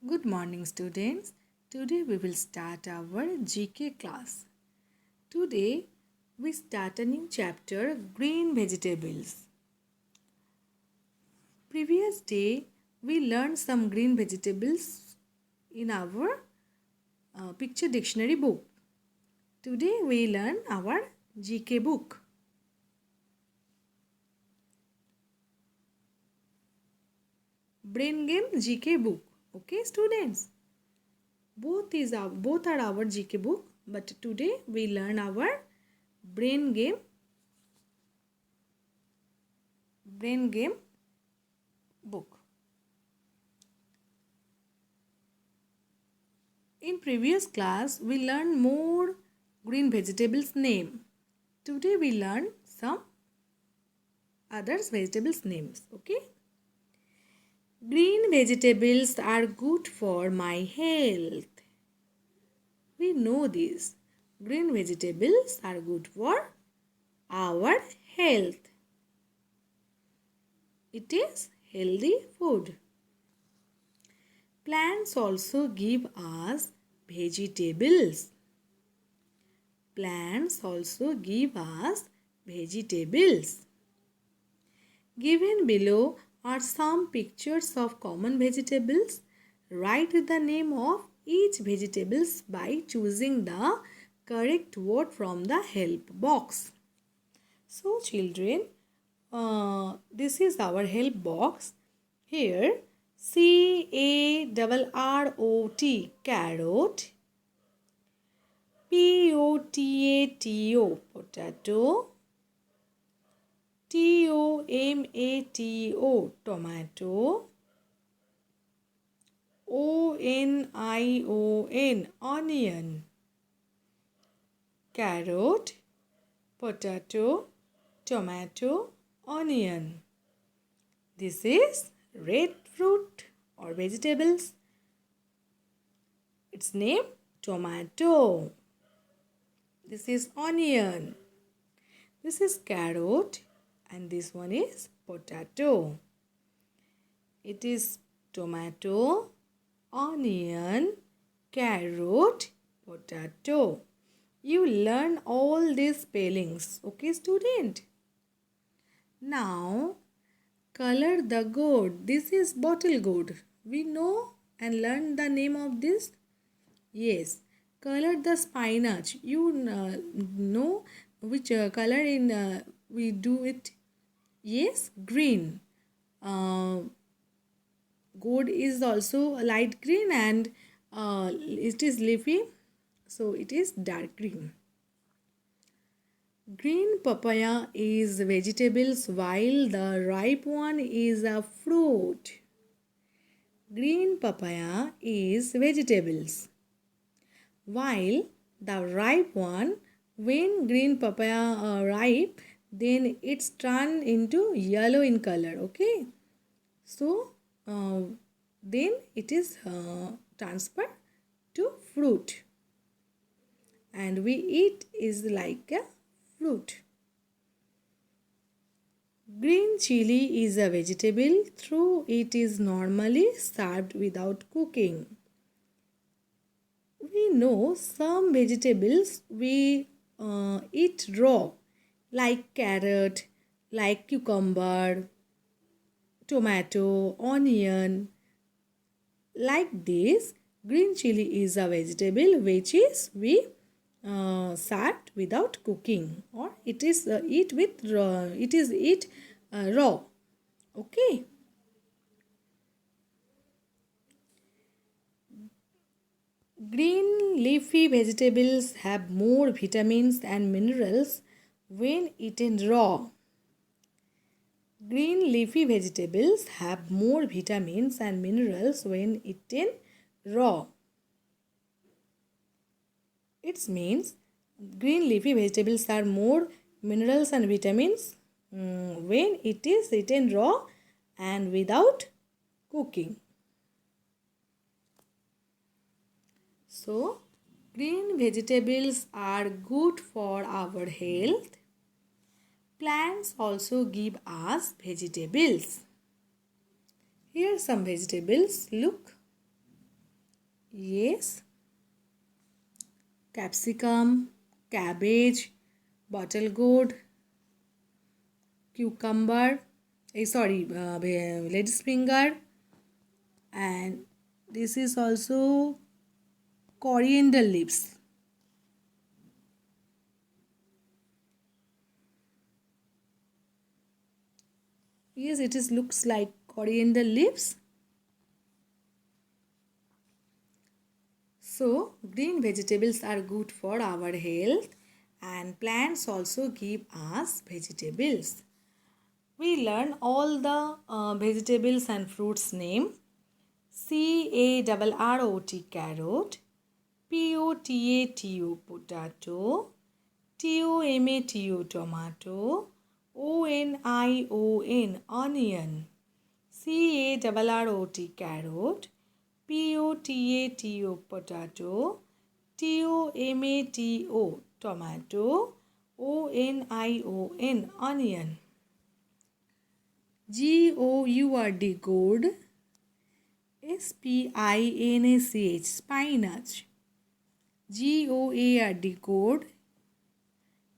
Good morning, students. Today we will start our GK class. Today we start a new chapter, green vegetables. Previous day we learned some green vegetables in our picture dictionary book. Today we learn our GK book. Brain game GK book. Okay, students. Both are our GK book, but today we learn our brain game book. In previous class we learned more green vegetables name. Today we learn some others vegetables names. Okay. Green vegetables are good for my health. We know this. Green vegetables are good for our health. It is healthy food. Plants also give us vegetables. Plants also give us vegetables. Given below are some pictures of common vegetables. Write the name of each vegetables by choosing the correct word from the help box. So children, this is our help box. Here CARROT, carrot. POTATO, potato. TOMATO, tomato. ONION, onion. Carrot, potato, tomato, onion. This is red fruit or vegetables. Its name tomato. This is onion. This is carrot and this one is potato. It is tomato, onion, carrot, potato. You learn all these spellings. Okay, student? Now, color the gourd. This is bottle gourd. We know and learn the name of this. Yes. Color the spinach. You know which color in we do it. Yes, green. Gourd is also light green and it is leafy, so it is dark green. Green papaya is vegetables while the ripe one is a fruit. Green papaya is vegetables while the ripe one, when green papaya ripe, then it's turned into yellow in color. Okay, so then it is transferred to fruit and we eat is like a fruit. Green chili is a vegetable, though it is normally served without cooking. We know some vegetables we eat raw, like carrot, like cucumber, tomato, onion. Like this, green chili is a vegetable which is we served without cooking, or it is eat with raw. It is eat raw. Okay. Green leafy vegetables have more vitamins and minerals when eaten raw. Green leafy vegetables have more vitamins and minerals when eaten raw. It means green leafy vegetables are more minerals and vitamins when it is eaten raw and without cooking. So, green vegetables are good for our health. Plants also give us vegetables. Here are some vegetables. Look. Yes, capsicum, cabbage, bottle gourd, cucumber, lady's finger, and this is also coriander leaves. Yes, it is looks like coriander leaves. So, green vegetables are good for our health, and plants also give us vegetables. We learn all the vegetables and fruits name. CARROT carrot, POTATO potato, TOMATO tomato, ONION onion, CARROT carrot, POTATO potato, TOMATO tomato, ONION onion. GOURD gourd, SPINACH spinach, GOARD gourd,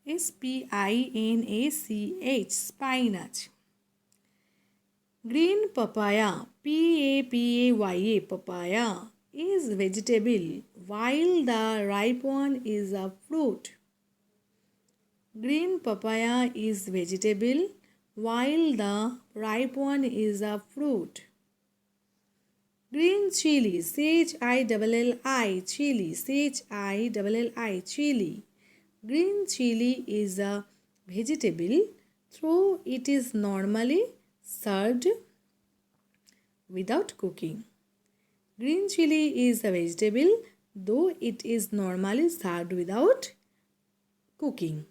SPINACH spinach. Green papaya, PAPAYA papaya is vegetable while the ripe one is a fruit. Green papaya is vegetable while the ripe one is a fruit. Green chili, CHILLI, chili, CHILLI, chili. Green chili is a vegetable, though it is normally served without cooking. Green chili is a vegetable, though it is normally served without cooking.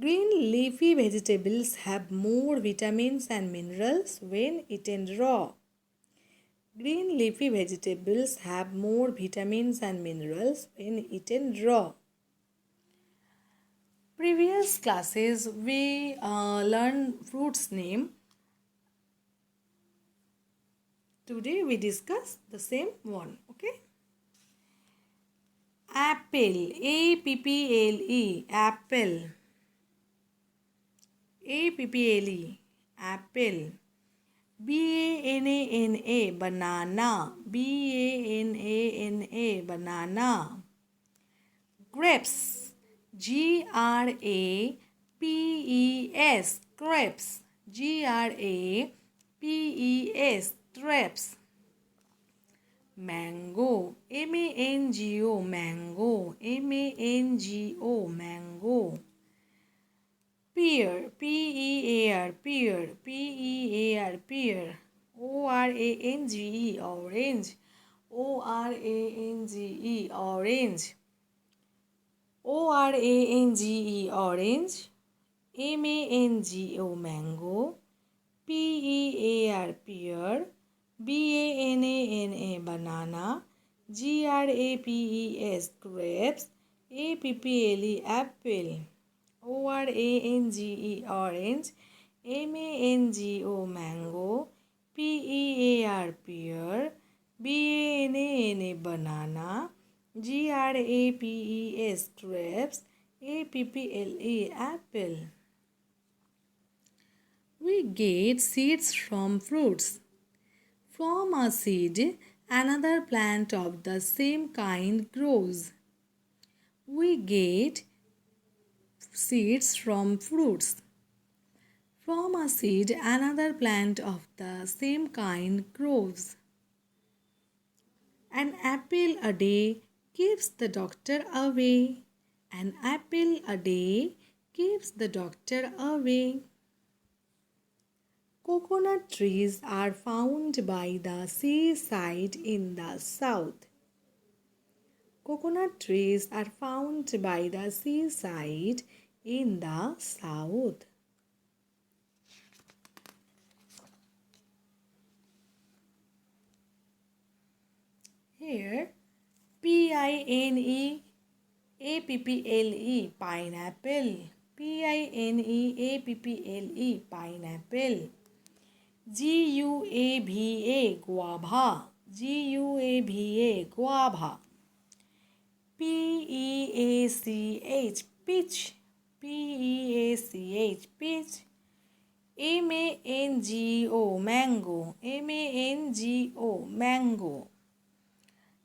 Green leafy vegetables have more vitamins and minerals when eaten raw. Green leafy vegetables have more vitamins and minerals when eaten raw. Previous classes we learned fruits name. Today we discuss the same one. Okay. Apple, APPLE, apple. APPLE, apple. BANANA, banana. BANANA, banana. Grapes, GRAPES, grapes. GRAPES, grapes. Mango, MANGO, mango. MANGO, mango. Pear, PEAR, pear. PEAR, pear. ORANGE, orange. ORANGE, orange. ORANGE, orange. MANGO, mango. PEAR, pear. BANANA, banana. GRAPES, grapes. APPLE, apple. ORANGE, orange. MANGO, mango. PEAR, pear. BANANA, banana. GRAPES, grapes. APPLE, apple. We get seeds from fruits. From a seed, another plant of the same kind grows. We get seeds from fruits. From a seed, another plant of the same kind grows. An apple a day keeps the doctor away. An apple a day keeps the doctor away. Coconut trees are found by the seaside in the south. Coconut trees are found by the seaside in the south. Here, PINEAPPLE, pineapple. PINEAPPLE, pineapple. GUAVA, guava. Guava, guava. Peach, peach. Peach, peach. Mango, mango. Mango, mango.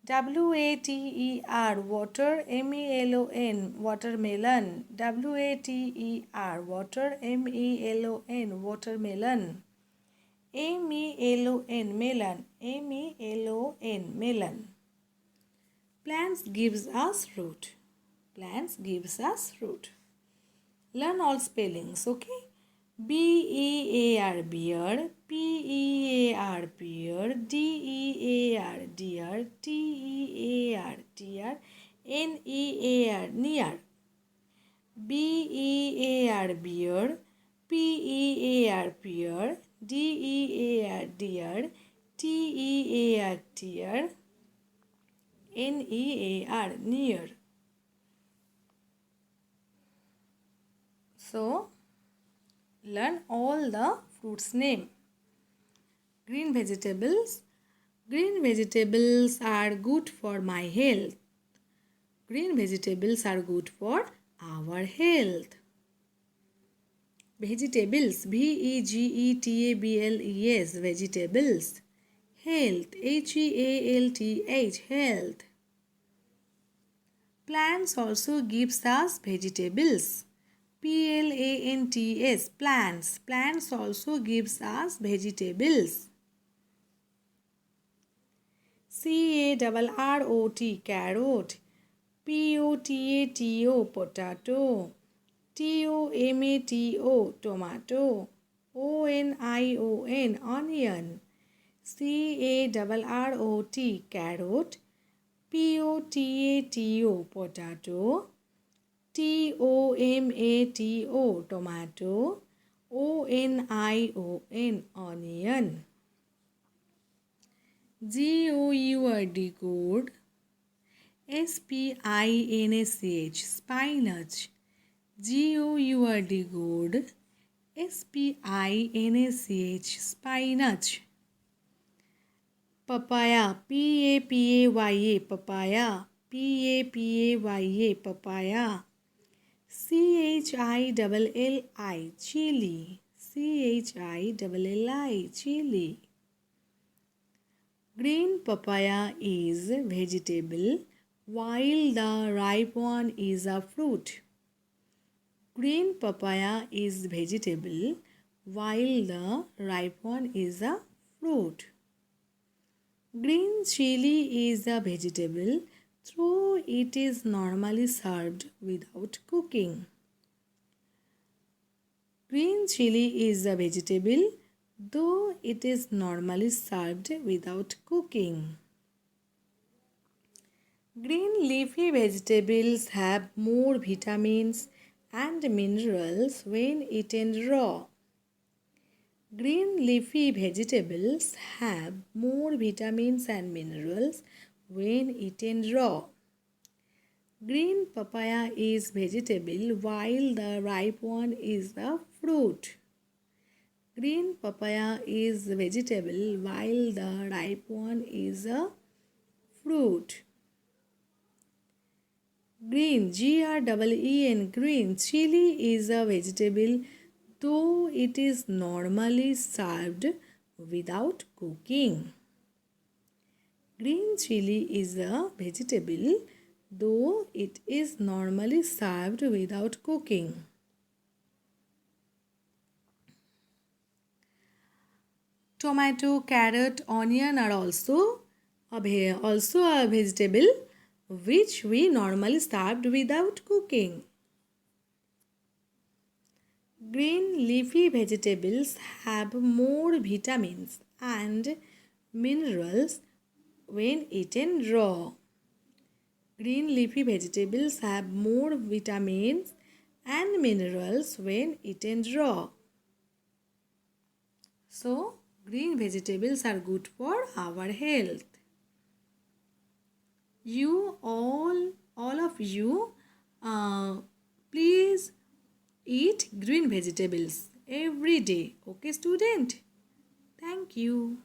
Water, water. Melon, watermelon. Water. Melon, watermelon. Melon. Melon. Plants gives us fruit. Plants gives us fruit. Learn all spellings, okay? Bear, beer. Pear, pear. Dear, dear. Tear, tear. Near, near. Bear, beer. Pear, pear. Dear, dear. Tear, tear. Near, near. So, learn all the fruits name. Green vegetables. Green vegetables are good for my health. Green vegetables are good for our health. Vegetables. Vegetables. Vegetables. Health. Health. Health. Plants also gives us vegetables. Plants. Plants. Plants also gives us vegetables. Carrot. Carrot. Potato. Potato. Tomato. Tomato. Onion. Onion. Carrot. Carrot. Potato. Potato. Tomato. Tomato. Onion. Onion. Gourd. Gourd. Spinach. Spinach. Gourd. Gourd. Spinach. Spinach. Papaya. Papaya. Papaya. Papaya. Chilli. Chili. Chilli. Chili. Green papaya is vegetable while the ripe one is a fruit. Green papaya is vegetable while the ripe one is a fruit. Green chili is a vegetable though it is normally served without cooking. Green chili is a vegetable though it is normally served without cooking. Green leafy vegetables have more vitamins and minerals when eaten raw. Green leafy vegetables have more vitamins and minerals when eaten raw. Green papaya is vegetable while the ripe one is a fruit. Green papaya is vegetable while the ripe one is a fruit. Green, Green, green chili is a vegetable though it is normally served without cooking. Green chili is a vegetable though it is normally served without cooking. Tomato, carrot, onion are also a vegetable which we normally served without cooking. Green leafy vegetables have more vitamins and minerals when eaten raw. Green leafy vegetables have more vitamins and minerals when eaten raw. So, green vegetables are good for our health. You all of you, please eat green vegetables every day. Okay, student? Thank you.